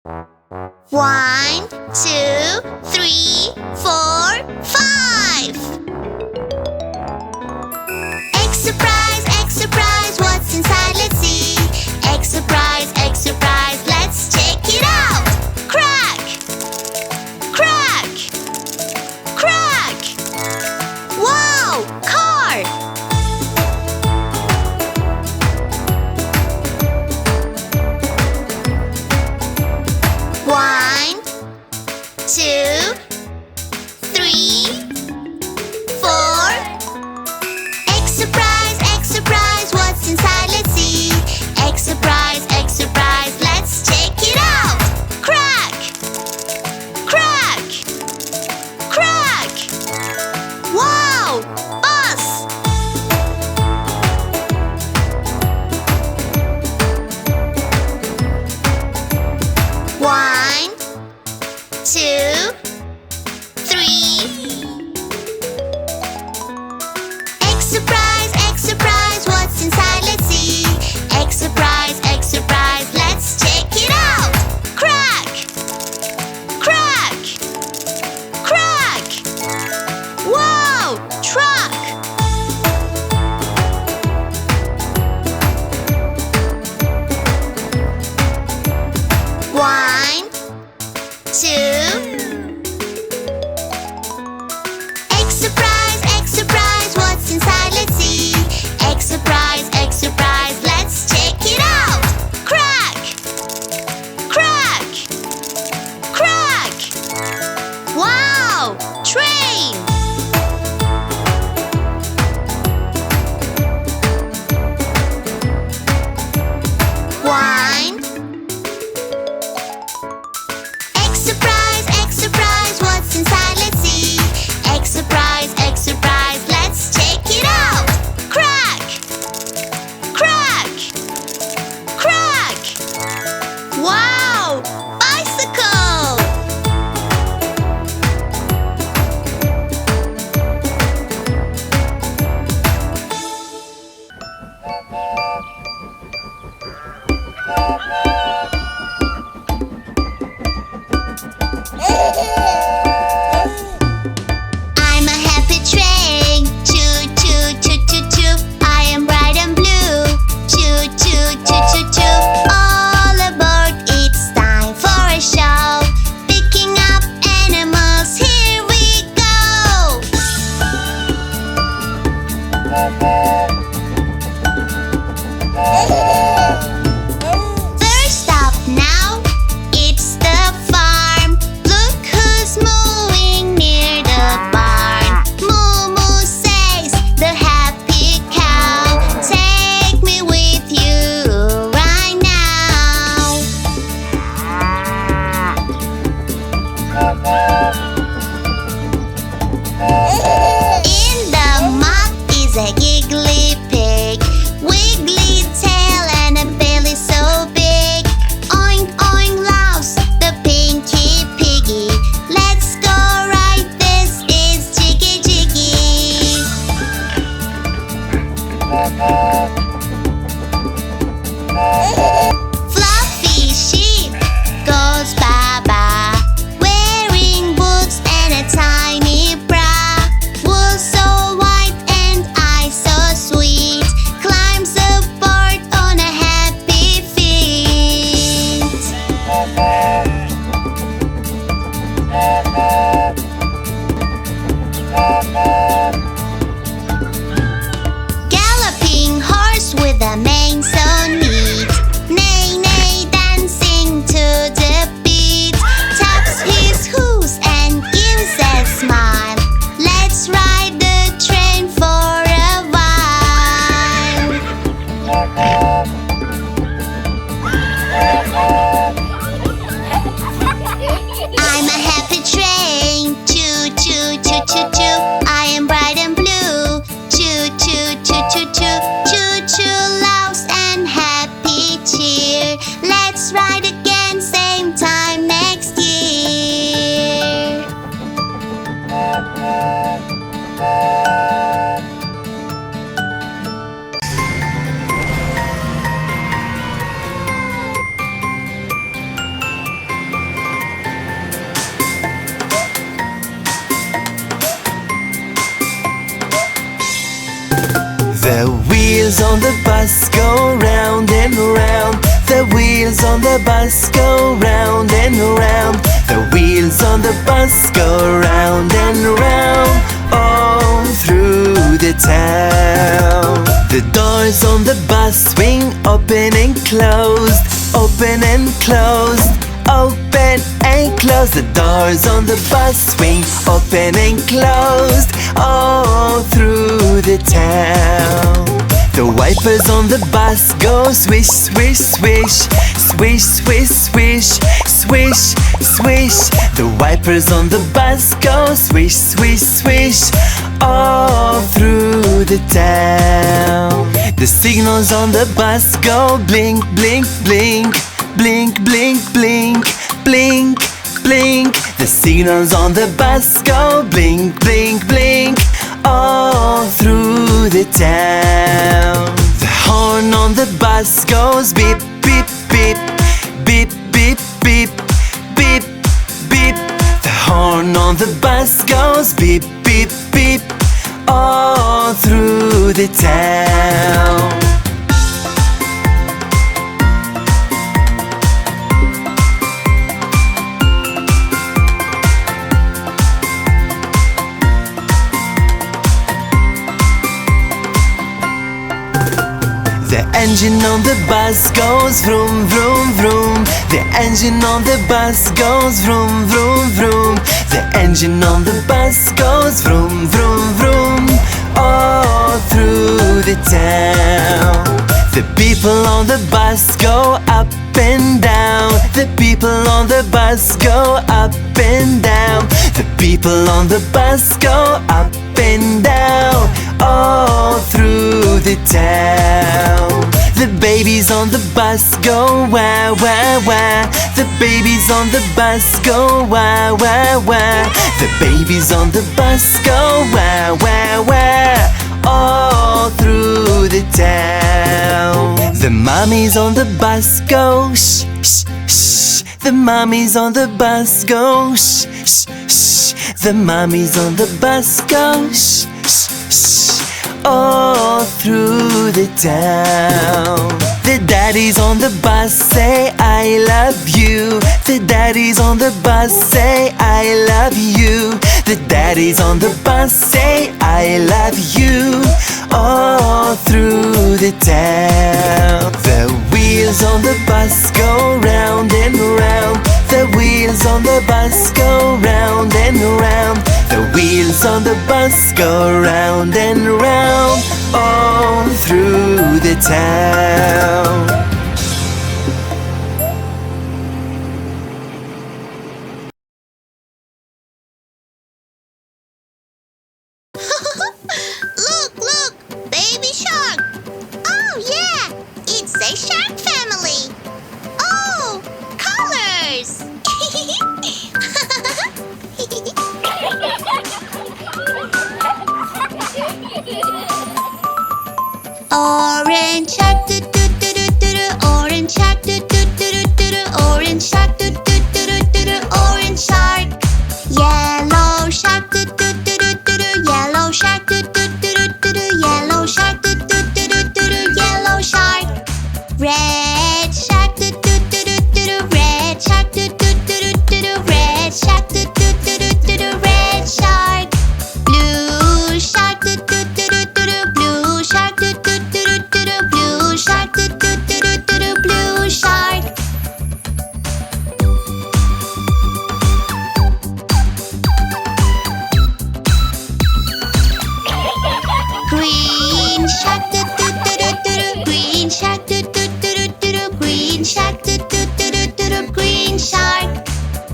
1, 2, 3, 4, 5. Egg surprise, what's inside? Let's see. Egg surprise, let's check it out. Crack, crack, crack. Wow, car. 1, 2, 3, 4. Egg surprise, what's inside? Let's see. Egg surprise, let's check it out. Crack, crack, crack. Wow, bus. 1, 2, 3. Egg surprise, what's inside? Let's see. Egg surprise, let's check it out. Crack, crack, crack. Wow, truck. 1, 2. Egg surprise, what's inside? Let's see. Egg surprise, let's check it out. Crack, crack, crack. Wow, train. 1. Egg surprise, what's inside? Let's see. Egg surprise, let's check it out. Crack, crack, crack. Wow, bicycle. 1, The wheels on the bus go round and round. The wheels on the bus go round and round. The wheels on the bus go round and round, all through the town. The doors on the bus swing open and closed, open and closed, open and closed. The doors on the bus swing open and closed, all through the town. The wipers on the bus go swish, swish, swish, swish, swish, swish, swish, swish. The wipers on the bus go swish, swish, swish, all through the town. The signals on the bus go blink, blink, blink, blink, blink, blink, blink, blink. The signals on the bus go blink, blink, blink, all through the town. The horn on the bus goes beep, beep, beep, beep, beep, beep, beep, beep. The horn on the bus goes beep, beep, beep, all through the town. The engine on the bus goes vroom, vroom, vroom. The engine on the bus goes vroom, vroom, vroom. The engine on the bus goes vroom, vroom, vroom, all through the town. The people on the bus go up and down. The people on the bus go up and down. The people on the bus go up and down, all through the town. The babies on the bus go wah, wah, wah. The babies on the bus go wah, wah, wah. The babies on the bus go wah, wah, wah, all through the town. The mommies on the bus go shh, shh, shh. The mommies on the bus go shh, shh, shh. The mommies on the bus go shh, shh, shh, all through the town. The daddies on the bus say I love you. The daddies on the bus say I love you. The daddies on the bus say I love you, all through the town. The wheels on the bus go round and round. The wheels on the bus go round and round. The wheels on the bus go round and round, all through the town. Look, look! Baby shark! Oh, yeah! It's a shark family! Oh! Colors! Orange shark, do do do do do do. Orange shark, do do do do do do. Orange shark, do do do do do do. Orange shark. Yellow shark, do do do do do do. Yellow shark, do do do do do do. Yellow shark, do do do do do do. Yellow shark. Red shark, do do do do do do. Red shark, do do do do do do. Red shark, do do do do do do. Red shark. Blue shark, do do do do do do. Blue shark, do do do do do do. Blue shark, do do do do do do. Blue shark. Green shark, do do do do do do. Green shark, do do do do do do. Green shark, do do do do do do. Green shark.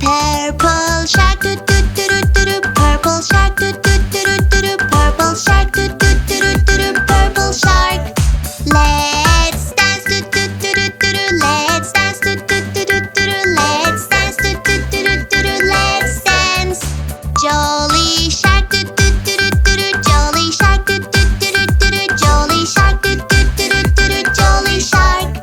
Purple shark, do do do do do do. Purple shark, do do do do do do. Purple shark, do do do do do do. Purple shark. Let's dance, do do do do do do. Let's dance, do do do do do do. Let's dance, do do do do do do. Let's dance. Jolly shark, do do do do do do. Jolly shark, do do do do do do. Jolly shark, do do do do do do. Jolly shark.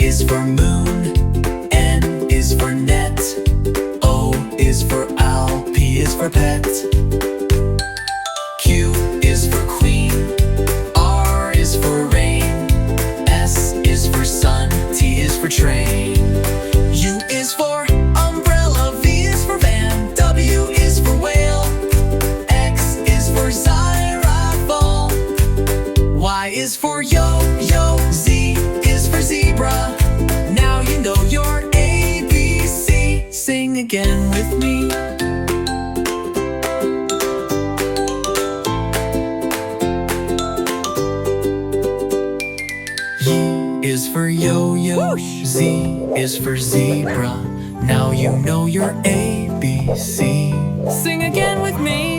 is for moon, N is for net, O is for owl, P is for pet. Q is for queen, R is for rain, S is for sun, T is for train. U is for umbrella, V is for van, W is for whale, X is for xylophone, Y is for yo-yo, Z is for zebra. Now you know your ABC. Sing again with me. Y is for yo-yo, Z is for zebra. Now you know your ABC. Sing again with me.